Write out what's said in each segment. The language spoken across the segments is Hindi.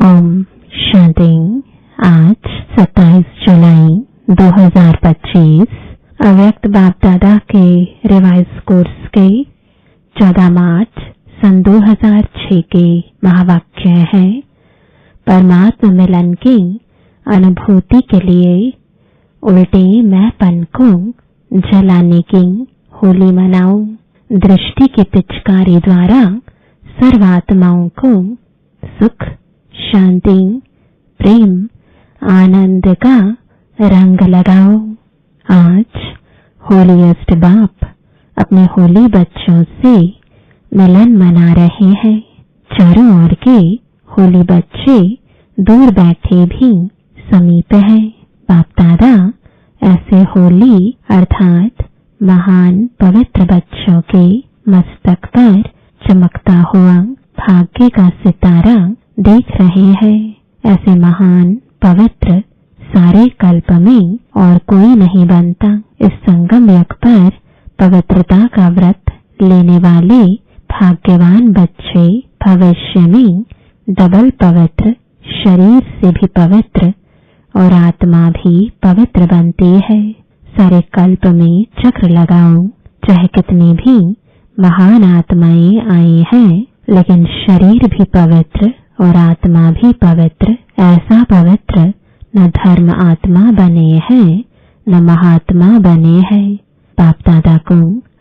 ओम शांति। आज 27 जुलाई 2025 अव्यक्त बाप दादा के रिवाइज कोर्स के 14 मार्च सन 2006 के महावाक्य है। परमात्मा मिलन की अनुभूति के लिए उल्टे मैंपन को जलाने की होली मनाओ। दृष्टि की पिचकारी द्वारा सर्वात्माओं को सुख, शांति, प्रेम, आनंद का रंग लगाओ। आज होलीएस्ट बाप अपने होली बच्चों से मिलन मना रहे हैं। चारों ओर के होली बच्चे दूर बैठे भी समीप हैं। बाप दादा ऐसे होली अर्थात महान पवित्र बच्चों के मस्तक पर चमकता हुआ भाग्य का सितारा देख रहे हैं। ऐसे महान पवित्र सारे कल्प में और कोई नहीं बनता। इस संगम युग पर पवित्रता का व्रत लेने वाले भाग्यवान बच्चे भविष्य में डबल पवित्र, शरीर से भी पवित्र और आत्मा भी पवित्र बनती है। सारे कल्प में चक्र लगाओ। चाहे कितनी भी महान आत्माएं आई हैं, लेकिन शरीर भी पवित्र और आत्मा भी पवित्र। ऐसा पवित्र न धर्म आत्मा बने हैं न महात्मा बने हैं। बाप दादा को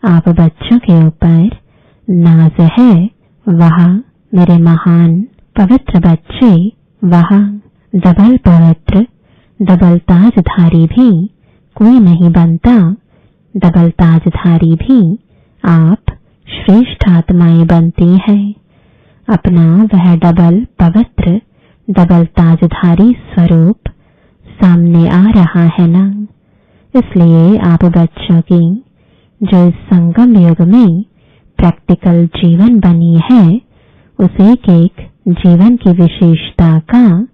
आप बच्चों के ऊपर नाज है। वहाँ मेरे महान पवित्र बच्चे, वहाँ डबल पवित्र, डबल ताजधारी भी कोई नहीं बनता। डबल ताजधारी भी आप श्रेष्ठ आत्माएं बनती हैं। अपना वह डबल पवित्र, डबल ताजधारी स्वरूप सामने आ रहा है ना। इसलिए आप बच्चों की जो इस संगम युग में प्रैक्टिकल जीवन बनी है, उस एक एक जीवन की विशेषता का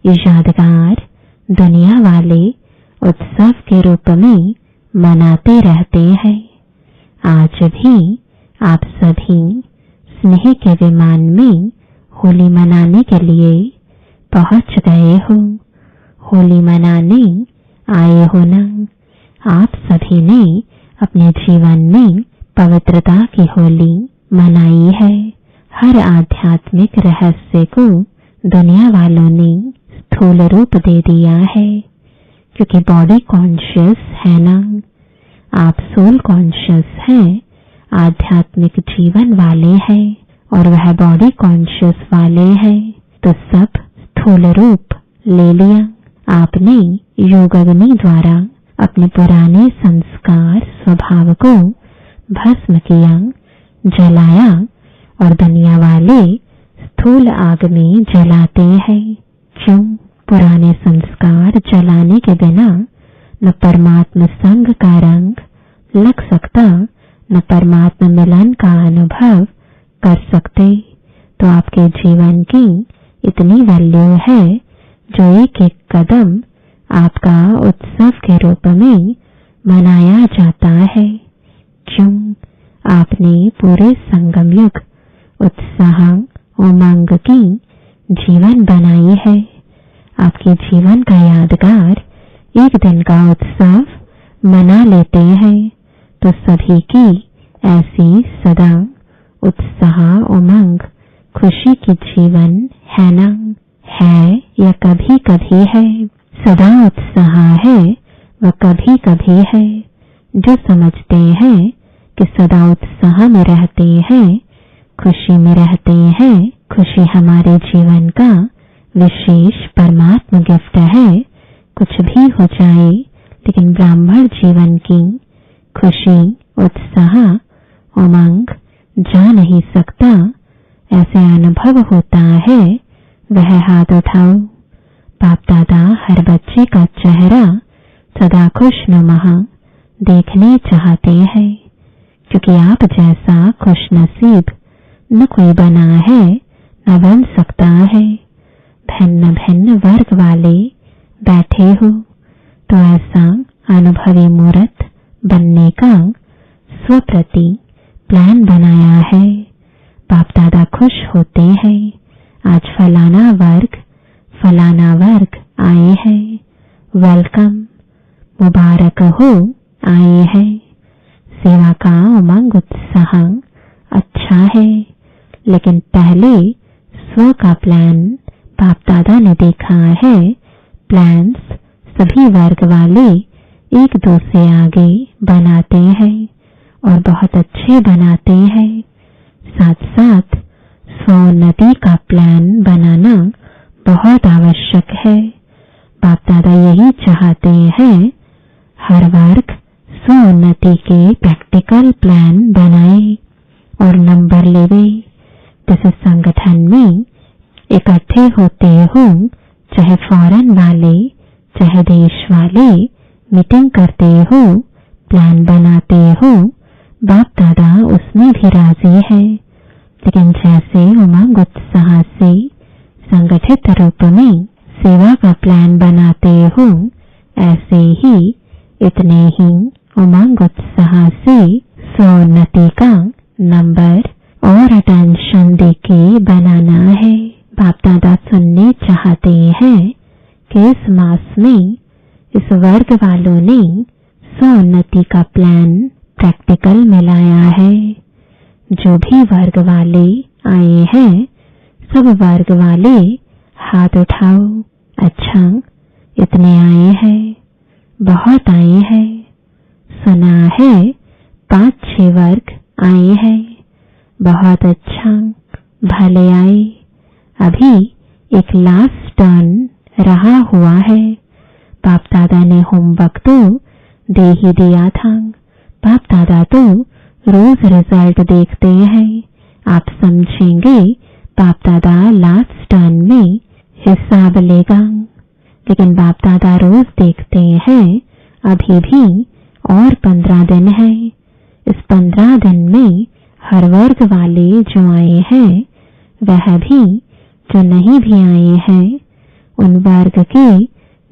यादगार दुनिया वाले उत्सव के रूप में मनाते रहते हैं। आज भी आप सभी स्नेह के विमान में होली मनाने के लिए पहुंच गए हो। होली मनाने आए हो ना। आप सभी ने अपने जीवन में पवित्रता की होली मनाई है। हर आध्यात्मिक रहस्य को दुनिया वालों ने स्थूल रूप दे दिया है, क्योंकि बॉडी कॉन्शियस है ना। आप सोल कॉन्शियस हैं, आध्यात्मिक जीवन वाले हैं और वह बॉडी कॉन्शियस वाले हैं, तो सब स्थूल रूप ले लिया। आपने योग अग्नि द्वारा अपने पुराने संस्कार स्वभाव को भस्म किया, जलाया और दुनिया वाले स्थूल आग में जलाते हैं। क्यों? पुराने संस्कार जलाने के बिना न परमात्मा संग का रंग लग सकता, न परमात्मा मिलन का अनुभव कर सकते। तो आपके जीवन की इतनी वैल्यू है, जो एक एक कदम आपका उत्सव के रूप में मनाया जाता है। क्यों? आपने पूरे संगम युग उत्साह उमंग की जीवन बनाई है। आपके जीवन का यादगार एक दिन का उत्सव मना लेते हैं, तो सभी की ऐसी सदा उत्साह उमंग खुशी की जीवन है ना। है या कभी कभी है। सदा उत्साह है व कभी कभी है। जो समझते हैं कि सदा उत्साह में रहते हैं, खुशी में रहते हैं, खुशी हमारे जीवन का विशेष परमात्मा गिफ्ट है। कुछ भी हो जाए, लेकिन ब्राह्मण जीवन की खुशी, उत्साह, उमंग जा नहीं सकता। ऐसे अनुभव होता है। वह हाथ उठाओ। बाप दादा हर बच्चे का चेहरा सदा खुशनुमा देखने चाहते हैं, क्योंकि आप जैसा खुशनसीब न कोई बना है न बन सकता है। भिन्न भिन्न वर्ग वाले बैठे हो, तो ऐसा अनुभवी मूर्त बनने का स्वप्रति प्लान बनाया है। बाप दादा खुश होते हैं। आज फलाना वर्ग फलाना वर्ग आए हैं, वेलकम, मुबारक हो आए हैं। सेवा का उमंग उत्साह अच्छा है, लेकिन पहले स्व का प्लान बाप दादा ने देखा है। प्लान्स सभी वर्ग वाले एक दो से आगे बनाते हैं और बहुत अच्छे बनाते हैं। साथ साथ स्वोन्नति का प्लान बनाना बहुत आवश्यक है। बाप दादा यही चाहते हैं हर वर्ग स्वोन्नति के प्रैक्टिकल प्लान बनाए और नंबर लेवे। जिस संगठन में इकट्ठे होते हो, चाहे फॉरेन वाले चाहे देश वाले, मीटिंग करते हो, प्लान बनाते हो, बाप दादा उसमें भी राजी है। लेकिन जैसे उमंग उत्साह से संगठित रूप में सेवा का प्लान बनाते हो, ऐसे ही इतने ही उमंग उत्साह से स्वोन्नति का नंबर और अटेंशन देके बनाना है। बाप दादा सुनने चाहते हैं कि इस मास में इस वर्ग वालों ने स्वोन्नति का प्लान प्रैक्टिकल में लाया है। जो भी वर्ग वाले आए हैं, सब वर्ग वाले हाथ उठाओ। अच्छा, इतने आए हैं, बहुत आए हैं। सुना है 5-6 वर्ग आए हैं, बहुत अच्छा, भले आए। अभी एक लास्ट टर्न रहा हुआ है। बाप दादा ने होमवर्क तो दे ही दिया था। बाप दादा तो रोज रिजल्ट देखते हैं। आप समझेंगे बाप दादा लास्ट टर्न में हिसाब लेगा, लेकिन बाप दादा रोज देखते हैं। अभी भी और 15 दिन है। इस 15 दिन में हर वर्ग वाले जो आए हैं, वह भी जो नहीं भी आए हैं, उन वर्ग के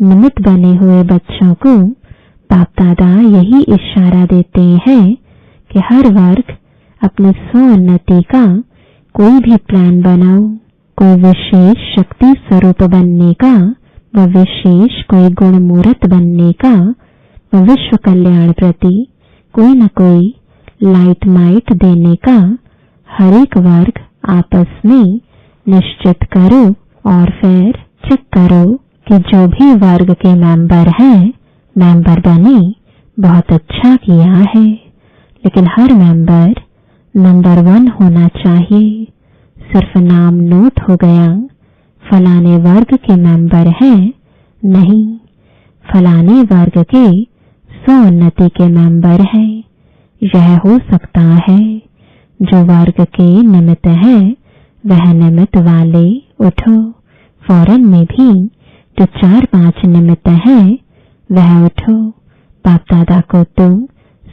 निमित्त बने हुए बच्चों को बाप दादा यही इशारा देते हैं कि हर वर्ग अपने स्वोन्नति का कोई भी प्लान बनाओ। कोई विशेष शक्ति स्वरूप बनने का, व विशेष कोई गुण मूर्त बनने का, व विश्व कल्याण प्रति कोई न कोई लाइट माइट देने का हर एक वर्ग आपस में निश्चित करो और फिर चेक करो कि जो भी वर्ग के मेंबर हैं, मेंबर बने, बहुत अच्छा किया है। लेकिन हर मेंबर नंबर 1 होना चाहिए। सिर्फ नाम नोट हो गया, फलाने वर्ग के मेंबर हैं, नहीं, फलाने वर्ग के स्वोन्नति के मेंबर हैं। यह हो सकता है जो वर्ग के निमित्त है, वह निमित्त वाले उठो। फॉरेन में भी जो 4-5 निमित्त है, वह उठो। बाप दादा को तो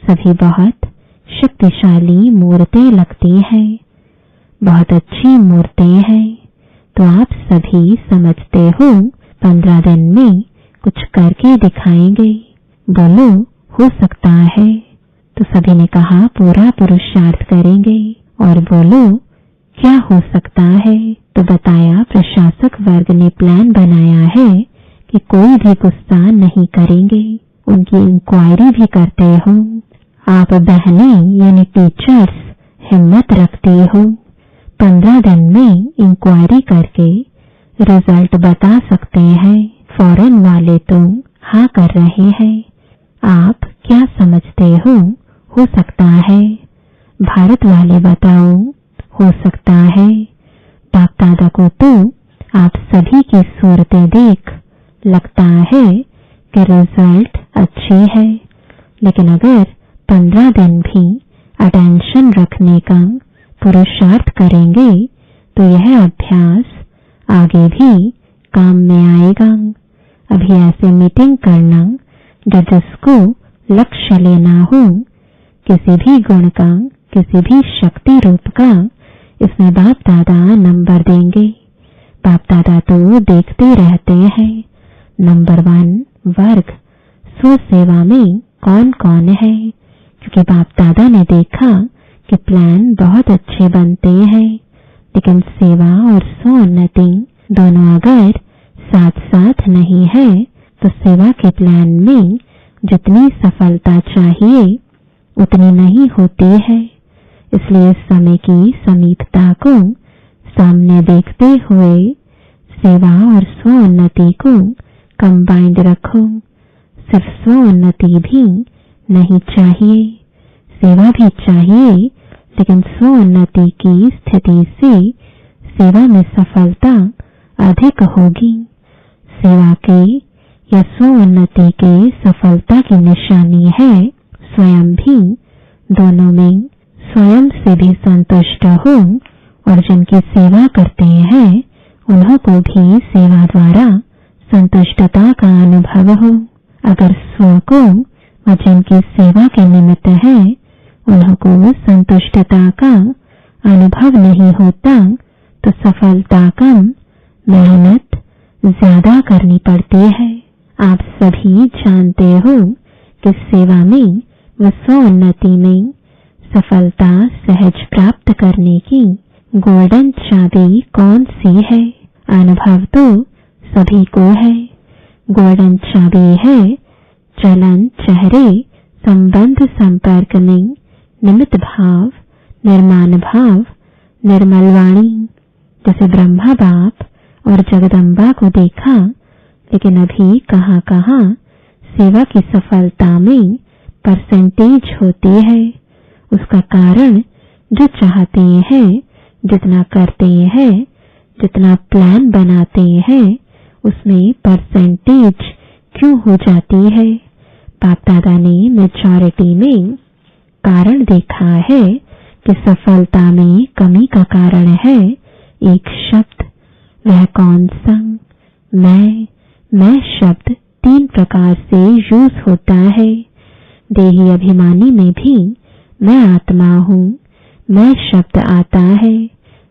सभी बहुत शक्तिशाली मूर्तें लगती हैं, बहुत अच्छी मूर्तें हैं। तो आप सभी समझते हो 15 दिन में कुछ करके दिखाएंगे। बोलो, हो सकता है? तो सभी ने कहा पूरा पुरुषार्थ करेंगे। और बोलो, क्या हो सकता है? तो बताया प्रशासक वर्ग ने प्लान बनाया है कि कोई भी गुस्सा नहीं करेंगे, उनकी इंक्वायरी भी करते हो। आप बहनें यानी टीचर्स हिम्मत रखती हो, 15 दिन में इंक्वायरी करके रिजल्ट बता सकते हैं। फॉरेन वाले तो हाँ कर रहे हैं। आप क्या समझते हो सकता है? भारत वाले बताओ, हो सकता है? बाप दादा को तो आप सभी की सूरतें देख लगता है कि रिजल्ट अच्छी है। लेकिन अगर 15 दिन भी अटेंशन रखने का पुरुषार्थ करेंगे, तो यह अभ्यास आगे भी काम में आएगा। अभी ऐसे मीटिंग करना जो जिसको लक्ष्य लेना हो, किसी भी गुण का, किसी भी शक्ति रूप का, इसमें बाप दादा नंबर देंगे। बाप दादा तो देखते रहते हैं। नंबर 1 वर्ग स्व सेवा में कौन कौन है, क्योंकि बाप दादा ने देखा कि प्लान बहुत अच्छे बनते हैं, लेकिन सेवा और स्वोन्नति दोनों अगर साथ साथ नहीं है तो सेवा के प्लान में जितनी सफलता चाहिए उतनी नहीं होती है। इसलिए समय की समीपता को सामने देखते हुए सेवा और स्वोन्नति को कंबाइंड रखो। सिर्फ स्वोन्नति भी नहीं चाहिए, सेवा भी चाहिए, लेकिन स्वोन्नति की स्थिति से सेवा में सफलता अधिक होगी। सेवा के या स्वोन्नति के सफलता की निशानी है स्वयं भी दोनों में स्वयं से भी संतुष्ट हो और जिनकी सेवा करते हैं उन्हों को भी सेवा द्वारा संतुष्टता का अनुभव हो। अगर स्व को व जिनकी सेवा के निमित्त है उन्हों को संतुष्टता का अनुभव नहीं होता तो सफलता कम, मेहनत ज्यादा करनी पड़ती है। आप सभी जानते हो कि सेवा में व स्वोन्नति में सफलता सहज प्राप्त करने की गोल्डन चाबी कौन सी है? अनुभव तो सभी को है। गोल्डन चाबी है चलन, चेहरे, संबंध, संपर्क में निमित्त भाव, निर्माण भाव, निर्मल वाणी। जैसे ब्रह्मा बाप और जगदम्बा को देखा, लेकिन अभी कहाँ कहाँ सेवा की सफलता में परसेंटेज होती है। उसका कारण जो चाहते हैं, जितना करते हैं, जितना प्लान बनाते हैं, उसमें परसेंटेज क्यों हो जाती है? बाप दादा ने मेजॉरिटी में कारण देखा है कि सफलता में कमी का कारण है एक शब्द। वह कौन सा? मैं शब्द 3 प्रकार से यूज होता है। देही अभिमानी में भी मैं आत्मा हूँ, मैं शब्द आता है।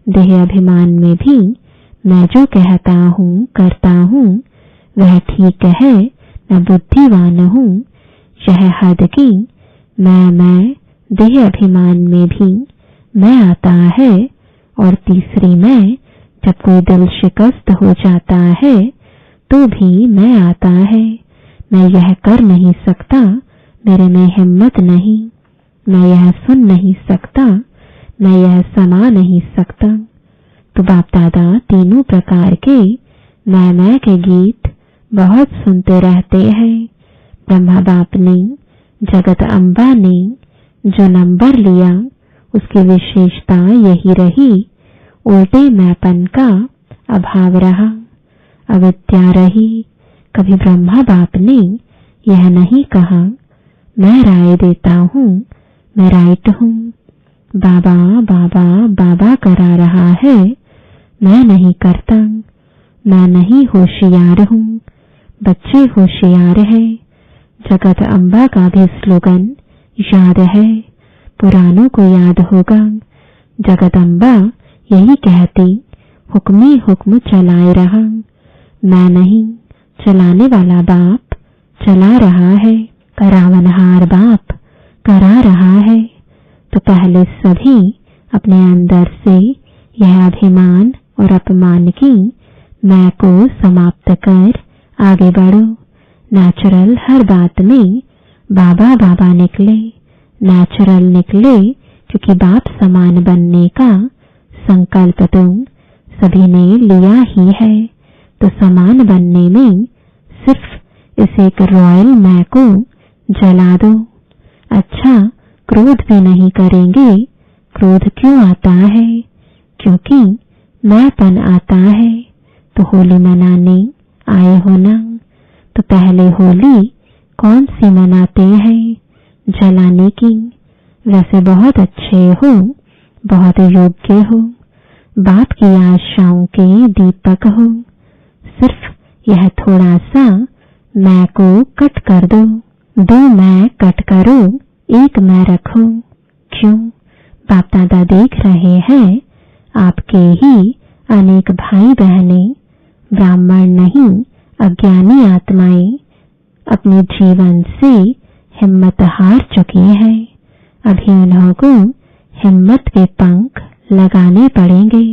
देह अभिमान में भी मैं जो कहता हूँ, करता हूँ वह ठीक है, मैं बुद्धिवान हूँ। यह हद की मैं देह अभिमान में भी मैं आता है। और तीसरी मैं, जब कोई दिल शिकस्त हो जाता है तो भी मैं आता है। मैं यह कर नहीं सकता, मेरे में हिम्मत नहीं। मैं यह सुन नहीं सकता, मैं यह समा नहीं सकता। तो बाप दादा तीनों प्रकार के मैं के गीत बहुत सुनते रहते हैं। ब्रह्मा बाप ने, जगत अम्बा ने जो नंबर लिया उसकी विशेषता यही रही, उल्टे मैपन का अभाव रहा, अविद्या रही। कभी ब्रह्मा बाप ने यह नहीं कहा मैं राय देता हूँ, मैं राइट हूँ। बाबा बाबा बाबा करा रहा है, मैं नहीं करता, मैं नहीं होशियार हूँ, बच्चे होशियार है। जगत अम्बा का भी स्लोगन याद है, पुरानों को याद होगा। जगत अम्बा यही कहती, हुक्मी हुक्म चलाए रहा। मैं नहीं, चलाने वाला बाप चला रहा है, करावनहार बाप करा रहा है। तो पहले सभी अपने अंदर से यह अभिमान और अपमान की मैं को समाप्त कर आगे बढ़ो। नेचुरल हर बात में बाबा बाबा निकले, नेचुरल निकले क्योंकि बाप समान बनने का संकल्प तो सभी ने लिया ही है। तो समान बनने में सिर्फ इस एक रॉयल मैं को जला दो। अच्छा, क्रोध भी नहीं करेंगे। क्रोध क्यों आता है? क्योंकि मैंपन आता है। तो होली मनाने आए हो ना, तो पहले होली कौन सी मनाते हैं? जलाने की। वैसे बहुत अच्छे हो, बहुत योग्य हो, बाप की आशाओं के दीपक हो। सिर्फ यह थोड़ा सा मैं को कट कर दो। 2 मैं कट करो, 1 मैं रखो। क्यों? बाप दादा देख रहे हैं आपके ही अनेक भाई बहने, ब्राह्मण नहीं अज्ञानी आत्माएं अपने जीवन से हिम्मत हार चुकी हैं। अभी उन्हों को हिम्मत के पंख लगाने पड़ेंगे।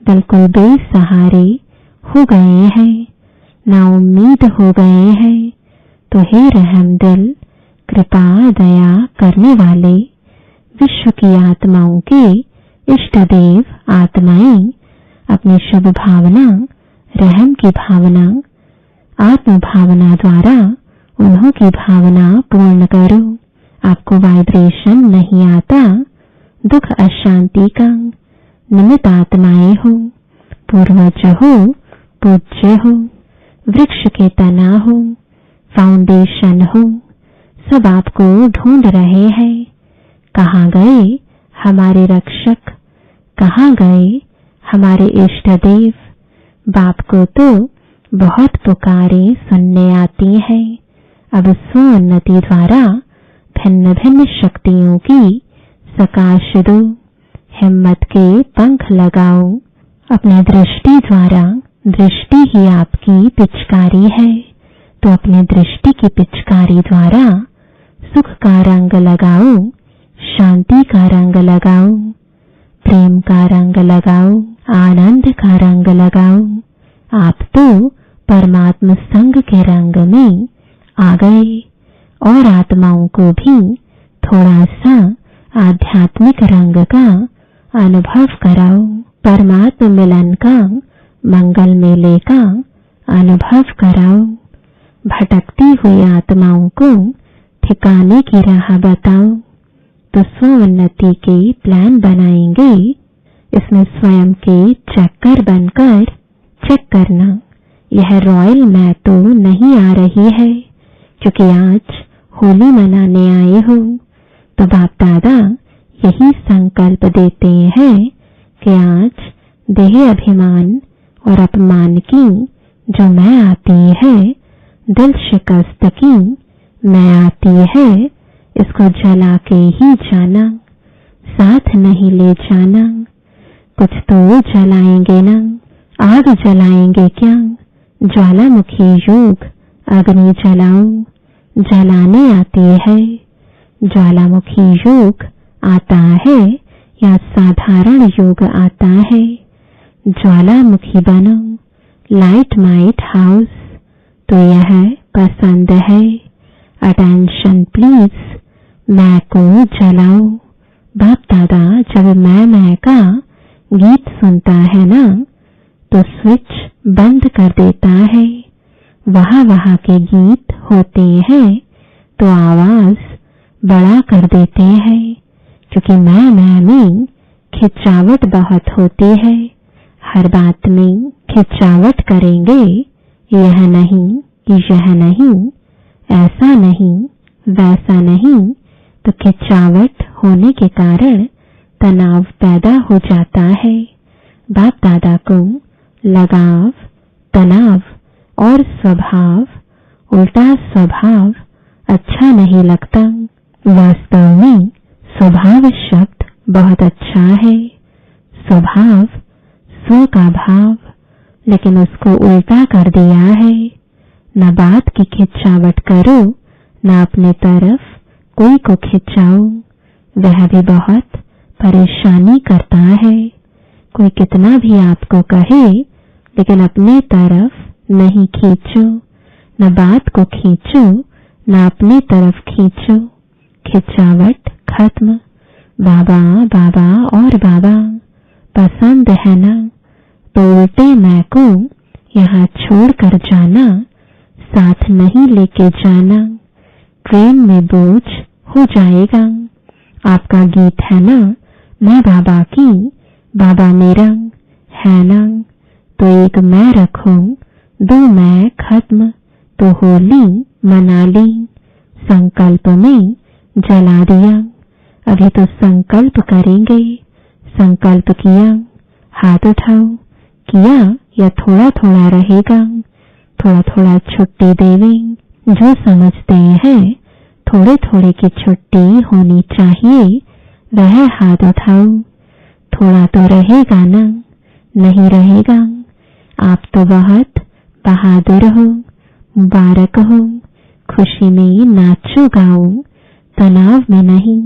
बिल्कुल बेसहारे हो गए हैं। नाउम्मीद हो गए हैं, तो हे रहम दिल, कृपा दया करने वाले, विश्व की आत्माओं के इष्ट देव आत्माएं, अपनी शुभ भावना, रहम की भावना, आत्म भावना द्वारा उन्हों की भावना पूर्ण करो। आपको वाइब्रेशन नहीं आता, दुख अशांति का निमित्त आत्माएं हो, पूर्वज हो, पूज्य हो, वृक्ष के तना हो, फाउंडेशन हो, सब आपको ढूंढ रहे हैं। कहाँ गए हमारे रक्षक, कहाँ गए हमारे इष्ट देव। बाप को तो बहुत पुकारे सुनने आती है। अब स्वोन्नति द्वारा भिन्न भिन्न शक्तियों की सकाश दो, हिम्मत के पंख लगाओ। अपनी दृष्टि द्वारा, दृष्टि ही आपकी पिचकारी है, तो अपनी दृष्टि की पिचकारी द्वारा सुख का रंग लगाओ, शांति का रंग लगाओ, प्रेम का रंग लगाओ, आनंद का रंग लगाओ। आप तो परमात्म संग के रंग में आ गए और आत्माओं को भी थोड़ा सा आध्यात्मिक रंग का अनुभव कराओ। परमात्म मिलन का, मंगल मेले का अनुभव कराओ। भटकती हुई आत्माओं को ठिकाने की राह बताओ। तो स्वोन्नति के प्लान बनाएंगे। इसमें स्वयं के चक्कर बनकर चेक करना, यह रॉयल मैं तो नहीं आ रही है, क्योंकि आज होली मनाने आए हो। तो बाप दादा यही संकल्प देते हैं कि आज देह अभिमान और अपमान की जो मैं आती है, दिल शिकस्त की मैं आती है, इसको जला के ही जाना, साथ नहीं ले जाना। कुछ तो जलाएंगे ना, आग जलाएंगे क्या? ज्वालामुखी योग अग्नि जलाओ, जलाने आती है। ज्वालामुखी योग आता है या साधारण योग आता है? ज्वालामुखी बनो, लाइट माइट हाउस। तो यह पसंद है। अटेंशन प्लीज, मैं को जलाओ। बाप दादा जब मैं का गीत सुनता है ना, तो स्विच बंद कर देता है। वहां के गीत होते हैं तो आवाज बड़ा कर देते हैं, क्योंकि मैं में खिंचावट बहुत होती है। हर बात में खिंचावट करेंगे, यह नहीं, यह नहीं, ऐसा नहीं, वैसा नहीं, तो खिंचावट होने के कारण तनाव पैदा हो जाता है। बाप दादा को लगाव, तनाव और स्वभाव, उल्टा स्वभाव अच्छा नहीं लगता। वास्तव में स्वभाव शब्द बहुत अच्छा है। स्वभाव स्व का भाव, लेकिन उसको उल्टा कर दिया है। न बात की खिंचावट करो, न अपने तरफ कोई को खिंचाओ, वह भी बहुत परेशानी करता है। कोई कितना भी आपको कहे, लेकिन अपनी तरफ नहीं खींचो। न बात को खींचो, न अपनी तरफ खींचो। खिंचावट खत्म। बाबा बाबा और बाबा पसंद है ना, तो उल्टे मैं को यहाँ छोड़कर जाना, साथ नहीं लेके जाना। ट्रेन में बोझ हो जाएगा। आपका गीत है ना, मैं बाबा की, बाबा मेरा है ना, तो एक मैं रखो, दो मैं खत्म, तो होली मना ली। संकल्प में जला दिया। अभी तो संकल्प करेंगे। संकल्प किया, हाथ उठाओ। किया या थोड़ा थोड़ा रहेगा? थोड़ा थोड़ा छुट्टी देवें। जो समझते हैं थोड़े थोड़े की छुट्टी होनी चाहिए, वह हाथ उठाओ। थोड़ा तो रहेगा ना? नहीं रहेगा। आप तो बहुत बहादुर हो, मुबारक हो। खुशी में नाचो गाओ, तनाव में नहीं,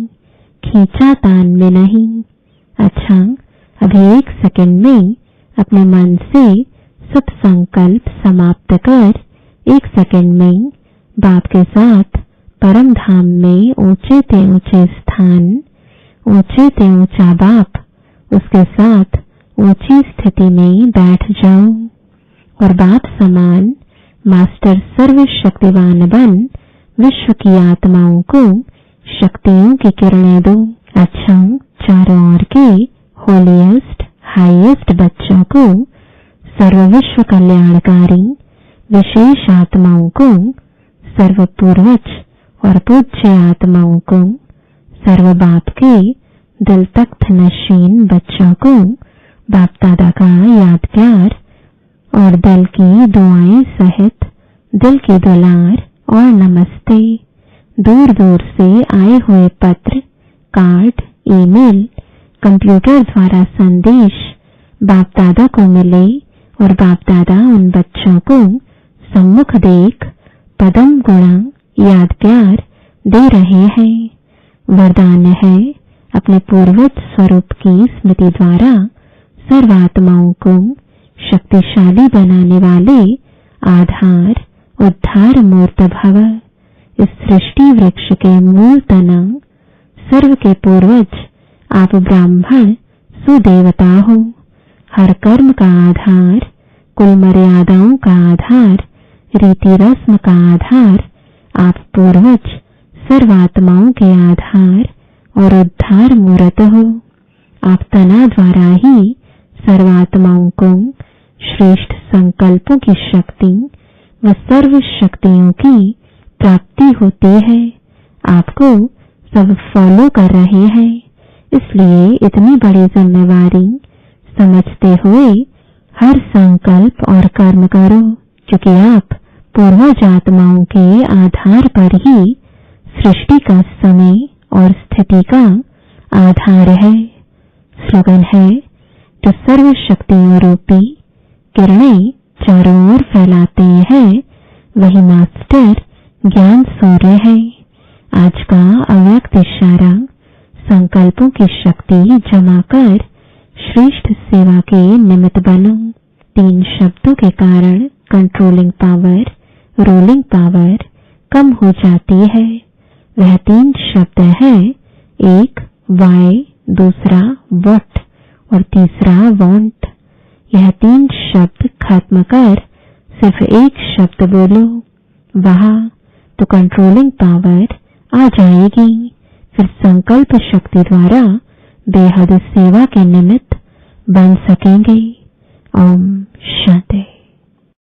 खींचातान में नहीं। अच्छा, अभी 1 सेकंड में अपने मन से शुभ संकल्प समाप्त कर 1 सेकंड में बाप के साथ परम धाम में ऊंचे से ऊंचे स्थान, ऊंचे से ऊंचा बाप, उसके साथ ऊंची स्थिति में बैठ जाओ और बाप समान मास्टर सर्वशक्तिवान बन विश्व की आत्माओं को शक्तियों की किरणें दो। अच्छा, चारों ओर के होलीएस्ट हाईएस्ट बच्चों को, सर्व विश्व कल्याणकारी विशेष आत्माओं को, सर्व पूर्वज और पूज्य आत्माओं को, सर्व बाप के दिल तख्त नशीन बच्चों को बाप दादा का याद प्यार और दिल की दुआएं सहित दिल की दुलार और नमस्ते। दूर दूर से आए हुए पत्र, कार्ड, ईमेल, कंप्यूटर द्वारा संदेश बाप दादा को मिले और बाप दादा उन बच्चों को सम्मुख देख पदम गुणा याद प्यार दे रहे हैं। वरदान है अपने पूर्वज स्वरूप की स्मृति द्वारा सर्वात्माओं को शक्तिशाली बनाने वाले आधार उद्धार मूर्त भव। इस सृष्टि वृक्ष के मूल तना, सर्व के पूर्वज आप ब्राह्मण सुदेवता हो। हर कर्म का आधार, कुल मर्यादाओं का आधार, रीति रस्म का आधार आप पूर्वज सर्वात्माओं के आधार और उद्धार मूर्त हो। आप तना द्वारा ही सर्वात्माओं को श्रेष्ठ संकल्पों की शक्ति व सर्व शक्तियों की प्राप्ति होती है। आपको सब फॉलो कर रहे हैं, इसलिए इतनी बड़ी जिम्मेवारी समझते हुए हर संकल्प और कर्म करो, क्योंकि आप पूर्वज आत्माओं के आधार पर ही सृष्टि का समय और स्थिति का आधार है। स्लोगन है, जो सर्व शक्तियों रूपी किरणें चारों ओर फैलाते हैं वही मास्टर ज्ञान सूर्य है। आज का अव्यक्त इशारा, संकल्पों की शक्ति जमा कर श्रेष्ठ सेवा के निमित्त बनो। 3 शब्दों के कारण कंट्रोलिंग पावर, रूलिंग पावर कम हो जाती है। वह 3 शब्द है, एक वाई, दूसरा व्हाट और तीसरा वांट। यह 3 शब्द खत्म कर सिर्फ एक शब्द बोलो, वहां तो कंट्रोलिंग पावर आ जाएगी। फिर संकल्प शक्ति द्वारा बेहद सेवा के निमित्त बन सकेंगे। ओम शांति।